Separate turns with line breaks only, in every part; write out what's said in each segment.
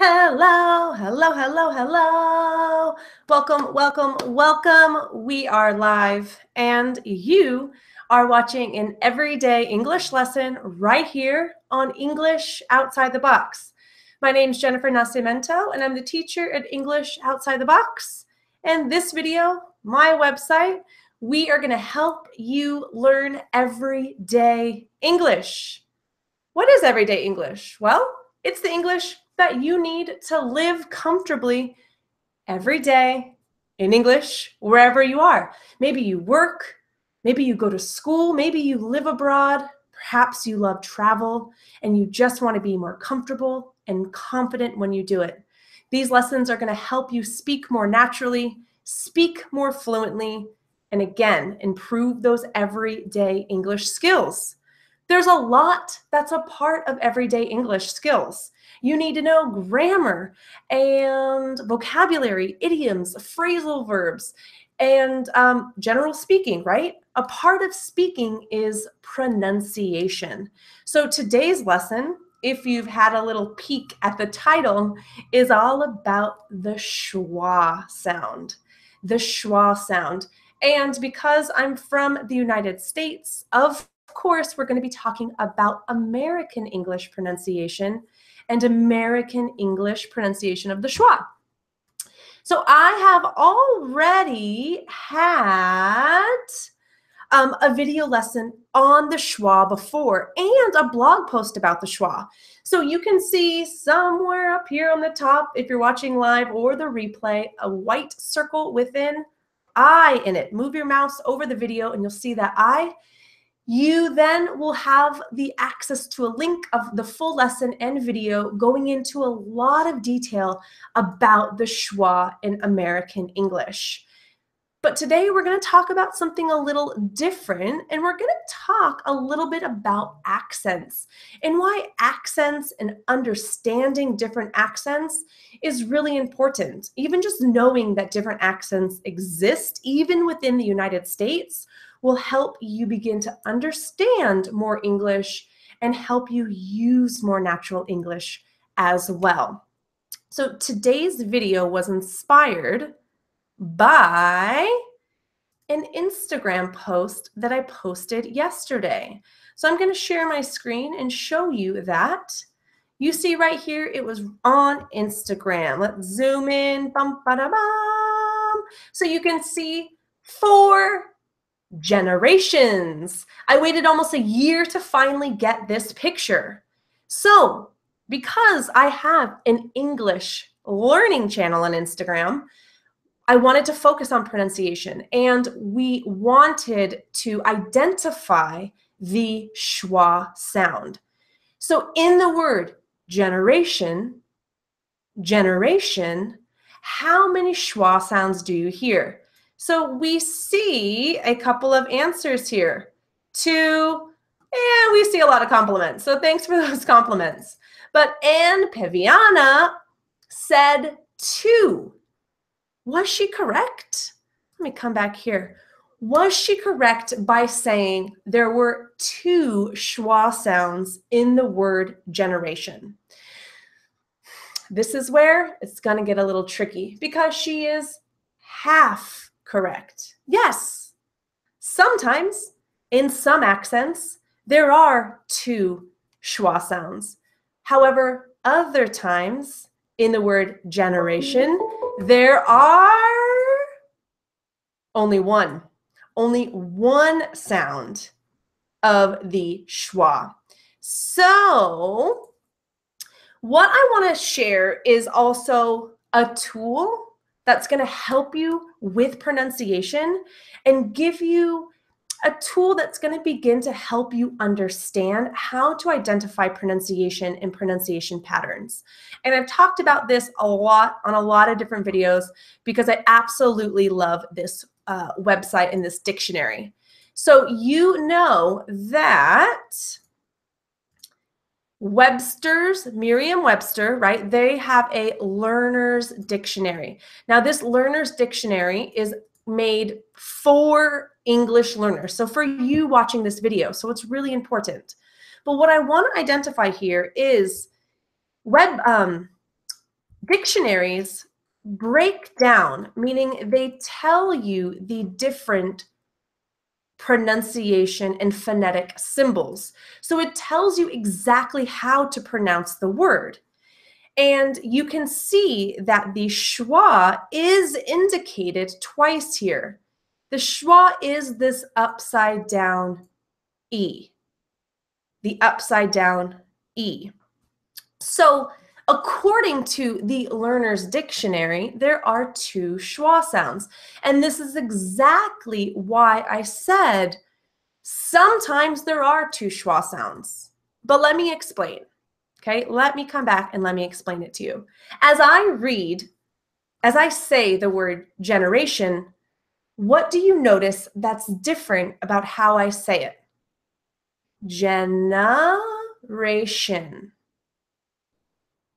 Hello, hello, hello, hello. Welcome, welcome, welcome. We are live and you are watching an everyday English lesson right here on English Outside the Box. My name is Jennifer Nascimento and I'm the teacher at English Outside the Box. And this video, my website, we are going to help you learn everyday English. What is everyday English? Well, it's the English that you need to live comfortably every day in English, wherever you are. Maybe you work, maybe you go to school, maybe you live abroad, perhaps you love travel, and you just want to be more comfortable and confident when you do it. These lessons are going to help you speak more naturally, speak more fluently, and again, improve those everyday English skills. There's a lot that's a part of everyday English skills. You need to know grammar and vocabulary, idioms, phrasal verbs, and general speaking, right? A part of speaking is pronunciation. So today's lesson, if you've had a little peek at the title, is all about the schwa sound. The schwa sound. And because I'm from the United States, of course, we're going to be talking about American English pronunciation and American English pronunciation of the schwa. So I have already had a video lesson on the schwa before and a blog post about the schwa. So you can see somewhere up here on the top, if you're watching live or the replay, a white circle with an I in it. Move your mouse over the video and you'll see that I. You then will have the access to a link of the full lesson and video going into a lot of detail about the schwa in American English. But today we're going to talk about something a little different, and we're going to talk a little bit about accents and why accents and understanding different accents is really important. Even just knowing that different accents exist, even within the United States, will help you begin to understand more English and help you use more natural English as well. So today's video was inspired by an Instagram post that I posted yesterday. So I'm going to share my screen and show you that. You see right here, it was on Instagram. Let's zoom in. Bum, ba-da-bum. So you can see 4 generations. I waited almost a year to finally get this picture. So because I have an English learning channel on Instagram, I wanted to focus on pronunciation, and we wanted to identify the schwa sound. So in the word generation, how many schwa sounds do you hear? So we see a couple of answers here. 2, and we see a lot of compliments. So thanks for those compliments. But Anne Peviana said 2. Was she correct? Let me come back here. Was she correct by saying there were 2 schwa sounds in the word generation? This is where it's going to get a little tricky because she is half correct. Yes, sometimes in some accents, there are 2 schwa sounds. However, other times in the word generation, there are only one sound of the schwa. So what I want to share is also a tool that's going to help you with pronunciation and give you a tool that's going to begin to help you understand how to identify pronunciation and pronunciation patterns. And I've talked about this a lot on a lot of different videos because I absolutely love this website and this dictionary. So you know that Merriam-Webster, right? They have a learner's dictionary. Now, this learner's dictionary is made for English learners. So for you watching this video, so it's really important. But what I want to identify here is Dictionaries break down, meaning they tell you the different pronunciation and phonetic symbols. So it tells you exactly how to pronounce the word. And you can see that the schwa is indicated twice here. The schwa is this upside down E, the upside down E. So according to the Learner's Dictionary, there are two schwa sounds. And this is exactly why I said sometimes there are two schwa sounds. But let me explain. Okay, let me come back and let me explain it to you. As I say the word generation, what do you notice that's different about how I say it? Generation.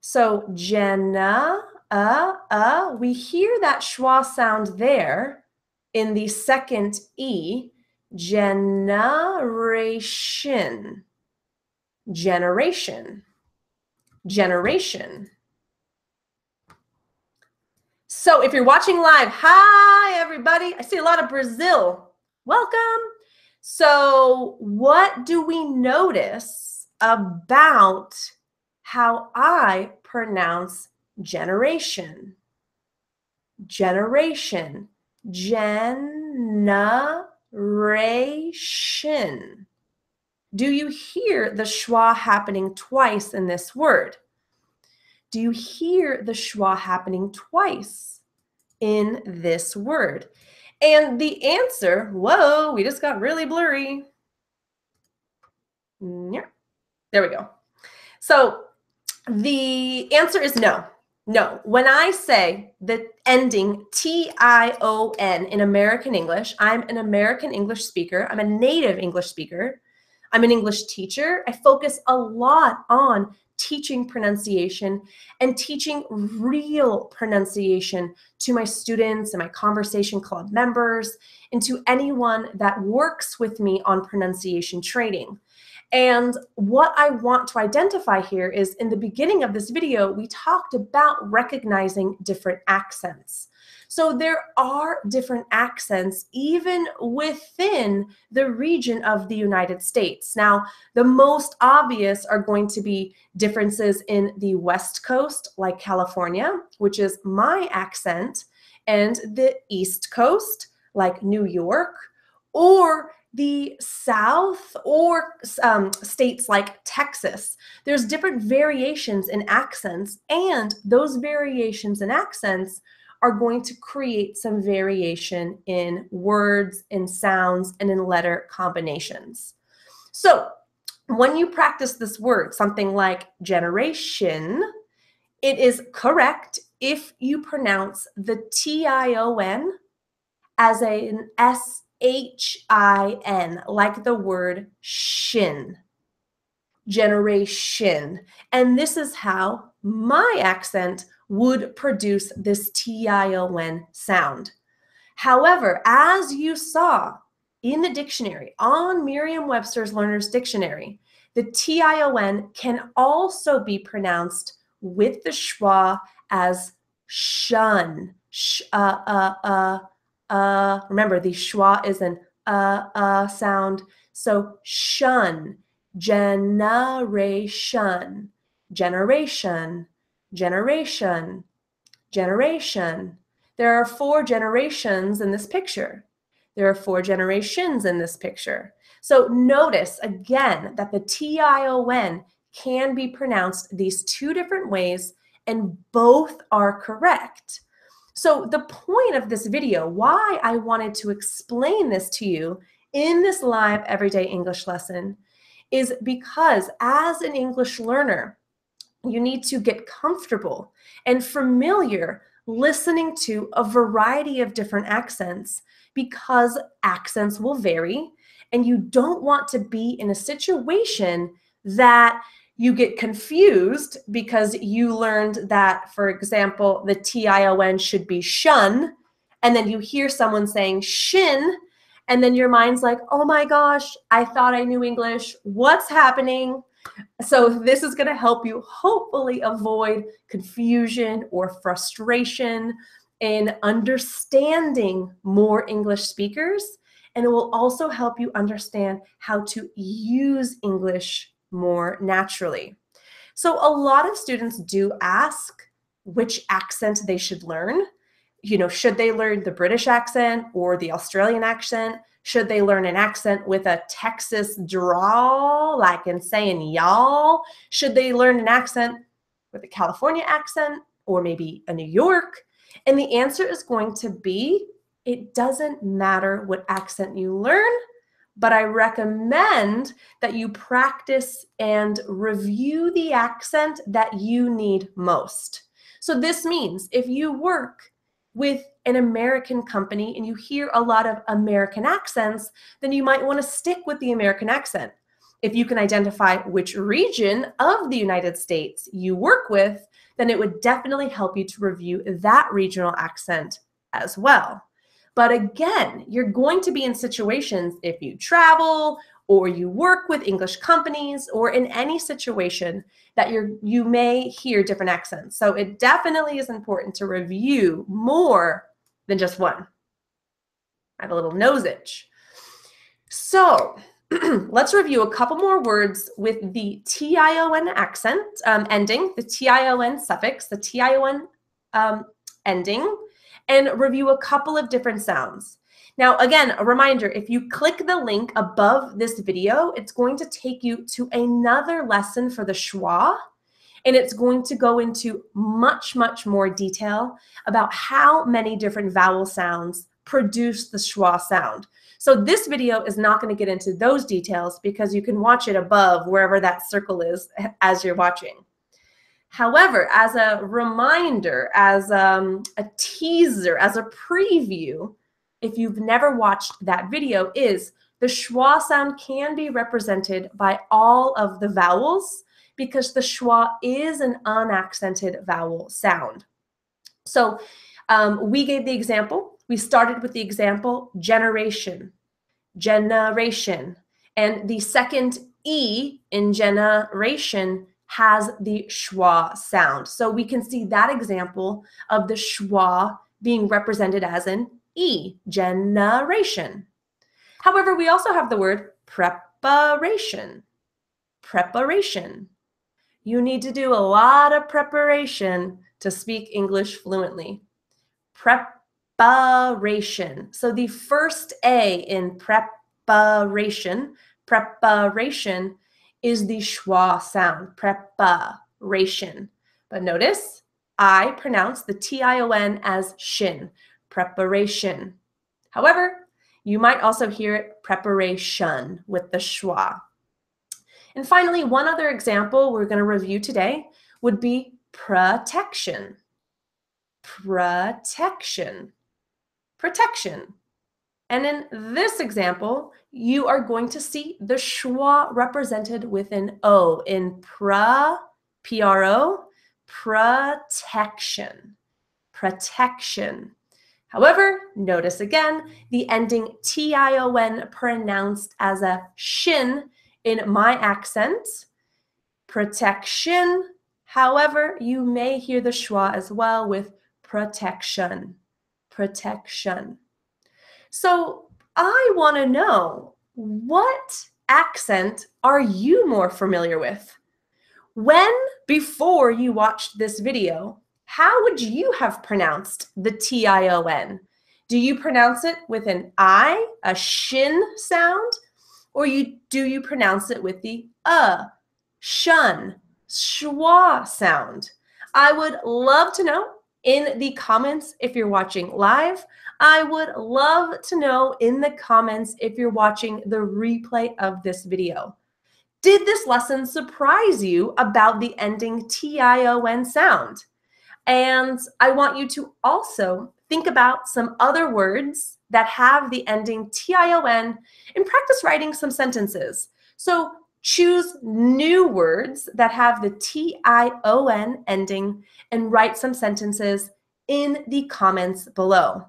So we hear that schwa sound there in the second E, generation, generation, generation. So if you're watching live, hi everybody. I see a lot of Brazil. Welcome. So what do we notice about how I pronounce generation? Generation. Generation. Do you hear the schwa happening twice in this word? Do you hear the schwa happening twice in this word? And the answer, whoa, we just got really blurry. Yeah, there we go. So the answer is no. No. When I say the ending TION in American English, I'm an American English speaker. I'm a native English speaker. I'm an English teacher. I focus a lot on teaching pronunciation and teaching real pronunciation to my students and my conversation club members and to anyone that works with me on pronunciation training. And what I want to identify here is in the beginning of this video, we talked about recognizing different accents. So there are different accents even within the region of the United States. Now, the most obvious are going to be differences in the West Coast, like California, which is my accent, and the East Coast, like New York, or the South or states like Texas. There's different variations in accents, and those variations in accents are going to create some variation in words, in sounds, and in letter combinations. So when you practice this word, something like generation, it is correct if you pronounce the TION as an SHIN, like the word shin. Generation. And this is how my accent would produce this TION sound. However, as you saw in the dictionary, on Merriam-Webster's Learner's Dictionary, the TION can also be pronounced with the schwa as shun. Remember, the schwa is an sound. So shun, generation, generation, generation, generation. There are 4 generations in this picture. There are 4 generations in this picture. So notice again that the TION can be pronounced these 2 different ways, and both are correct. So the point of this video, why I wanted to explain this to you in this live everyday English lesson, is because as an English learner, you need to get comfortable and familiar listening to a variety of different accents, because accents will vary, and you don't want to be in a situation that you get confused because you learned that, for example, the TION should be shun, and then you hear someone saying shin, and then your mind's like, oh my gosh, I thought I knew English. What's happening? So this is going to help you hopefully avoid confusion or frustration in understanding more English speakers. And it will also help you understand how to use English more naturally. So a lot of students do ask which accent they should learn. You know, should they learn the British accent or the Australian accent? Should they learn an accent with a Texas drawl, like in saying y'all? Should they learn an accent with a California accent or maybe a New York? And the answer is going to be, it doesn't matter what accent you learn, but I recommend that you practice and review the accent that you need most. So this means if you work with an American company and you hear a lot of American accents, then you might want to stick with the American accent. If you can identify which region of the United States you work with, then it would definitely help you to review that regional accent as well. But again, you're going to be in situations if you travel or you work with English companies or in any situation that you may hear different accents. So it definitely is important to review more than just one. I have a little nose itch. So let's review a couple more words with the TION accent ending, the TION suffix, the TION ending, and review a couple of different sounds. Now, again, a reminder, if you click the link above this video, it's going to take you to another lesson for the SCHWA, and it's going to go into much, much more detail about how many different vowel sounds produce the SCHWA sound. So this video is not going to get into those details because you can watch it above wherever that circle is as you're watching. However, as a reminder, as a teaser, as a preview, if you've never watched that video, is the SCHWA sound can be represented by all of the vowels because the SCHWA is an unaccented vowel sound. So we gave the example. We started with the example generation, generation, and the second E in generation has the schwa sound. So we can see that example of the schwa being represented as an E, generation. However, we also have the word preparation, preparation. You need to do a lot of preparation to speak English fluently. Preparation. So the first A in preparation, preparation, is the schwa sound, preparation. But notice, I pronounce the TION as shin, preparation. However, you might also hear it preparation with the schwa. And finally, one other example we're going to review today would be protection. Protection. Protection. And in this example, you are going to see the schwa represented with an O in P-R-O, protection, protection. However, notice again, the ending T-I-O-N pronounced as a shin in my accent, protection. However, you may hear the schwa as well with protection, protection. So I want to know, what accent are you more familiar with? When, before you watched this video, how would you have pronounced the T-I-O-N? Do you pronounce it with an I, a shin sound? Or do you pronounce it with the shun, schwa sound? I would love to know in the comments if you're watching live. I would love to know in the comments if you're watching the replay of this video. Did this lesson surprise you about the ending T-I-O-N sound? And I want you to also think about some other words that have the ending T-I-O-N and practice writing some sentences. So choose new words that have the T-I-O-N ending and write some sentences in the comments below.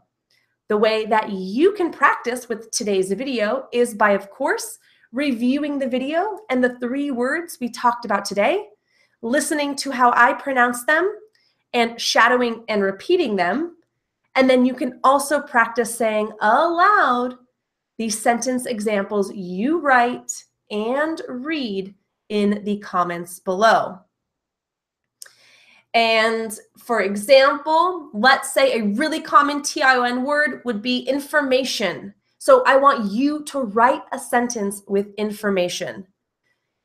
The way that you can practice with today's video is by, of course, reviewing the video and the 3 words we talked about today, listening to how I pronounce them, and shadowing and repeating them. And then you can also practice saying aloud these sentence examples you write and read in the comments below. And for example, let's say a really common TION word would be information. So I want you to write a sentence with information.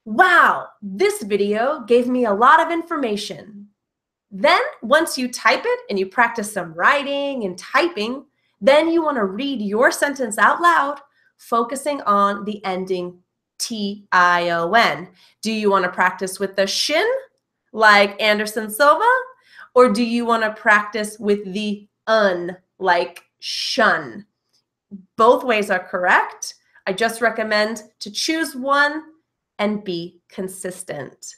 Wow, this video gave me a lot of information. Then once you type it and you practice some writing and typing, then you want to read your sentence out loud, focusing on the ending TION. Do you want to practice with the shin, like Anderson Silva, or do you want to practice with the like shun? Both ways are correct. I just recommend to choose one and be consistent.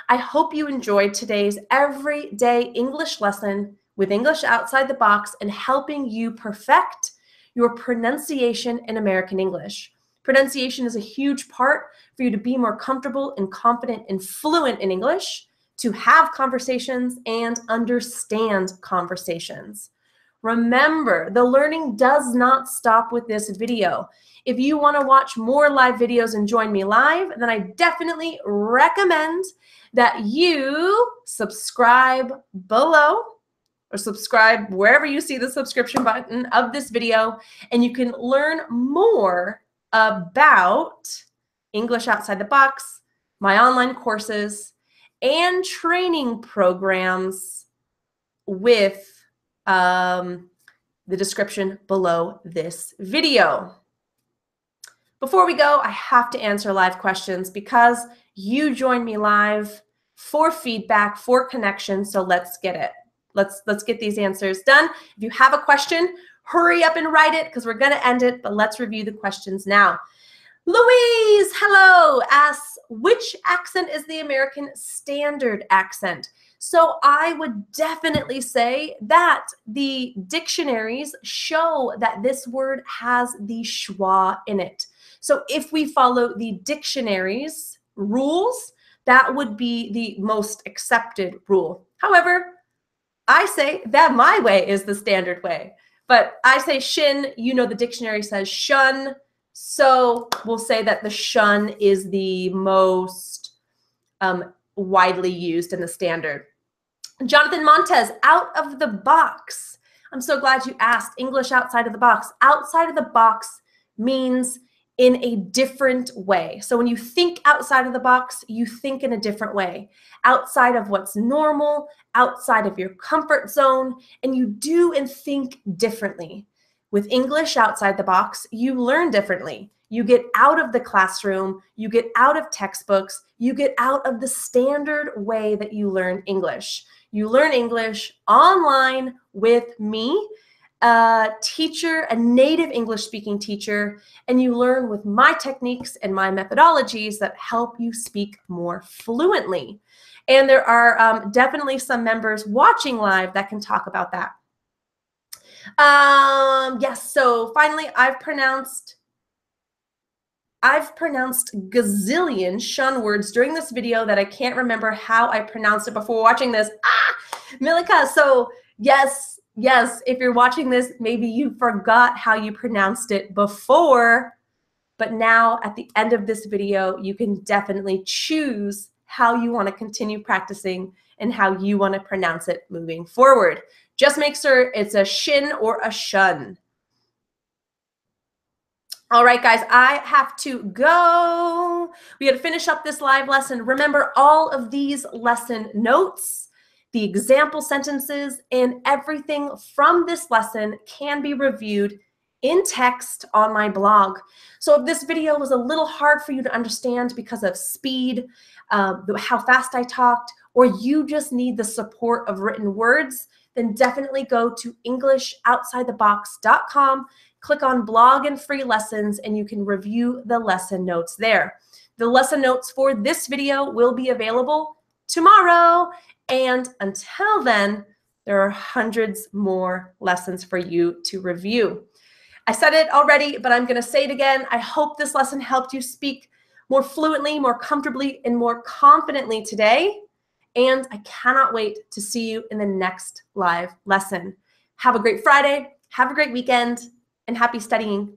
I hope you enjoyed today's everyday English lesson with English outside the box and helping you perfect your pronunciation in American English. Pronunciation is a huge part for you to be more comfortable and confident and fluent in English, to have conversations and understand conversations. Remember, the learning does not stop with this video. If you want to watch more live videos and join me live, then I definitely recommend that you subscribe below, or subscribe wherever you see the subscription button of this video, and you can learn more about English Outside the Box, my online courses, and training programs with the description below this video. Before we go, I have to answer live questions because you joined me live for feedback, for connection, so let's get it. Let's get these answers done. If you have a question, hurry up and write it because we're going to end it, but let's review the questions now. Louise, hello, asks, which accent is the American Standard accent? So I would definitely say that the dictionaries show that this word has the schwa in it. So if we follow the dictionary's rules, that would be the most accepted rule. However, I say that my way is the standard way. But I say shin, you know the dictionary says shun, so we'll say that the shun is the most widely used in the standard. Jonathan Montez, out of the box. I'm so glad you asked. English outside of the box. Outside of the box means in a different way. So when you think outside of the box, you think in a different way. Outside of what's normal, outside of your comfort zone, and you do and think differently. With English outside the box, you learn differently. You get out of the classroom, you get out of textbooks, you get out of the standard way that you learn English. You learn English online with me, a teacher, a native English-speaking teacher, and you learn with my techniques and my methodologies that help you speak more fluently. And there are definitely some members watching live that can talk about that. Yes, so finally, I've pronounced gazillion shun words during this video that I can't remember how I pronounced it before watching this. Milika, so yes, if you're watching this, maybe you forgot how you pronounced it before, but now at the end of this video, you can definitely choose how you want to continue practicing and how you want to pronounce it moving forward. Just make sure it's a shin or a shun. All right, guys, I have to go. We got to finish up this live lesson. Remember, all of these lesson notes, the example sentences, and everything from this lesson can be reviewed in text on my blog. So if this video was a little hard for you to understand because of speed, how fast I talked, or you just need the support of written words, then definitely go to EnglishOutsideTheBox.com, click on blog and free lessons, and you can review the lesson notes there. The lesson notes for this video will be available tomorrow. And until then, there are hundreds more lessons for you to review. I said it already, but I'm going to say it again. I hope this lesson helped you speak more fluently, more comfortably, and more confidently today. And I cannot wait to see you in the next live lesson. Have a great Friday, have a great weekend, and happy studying.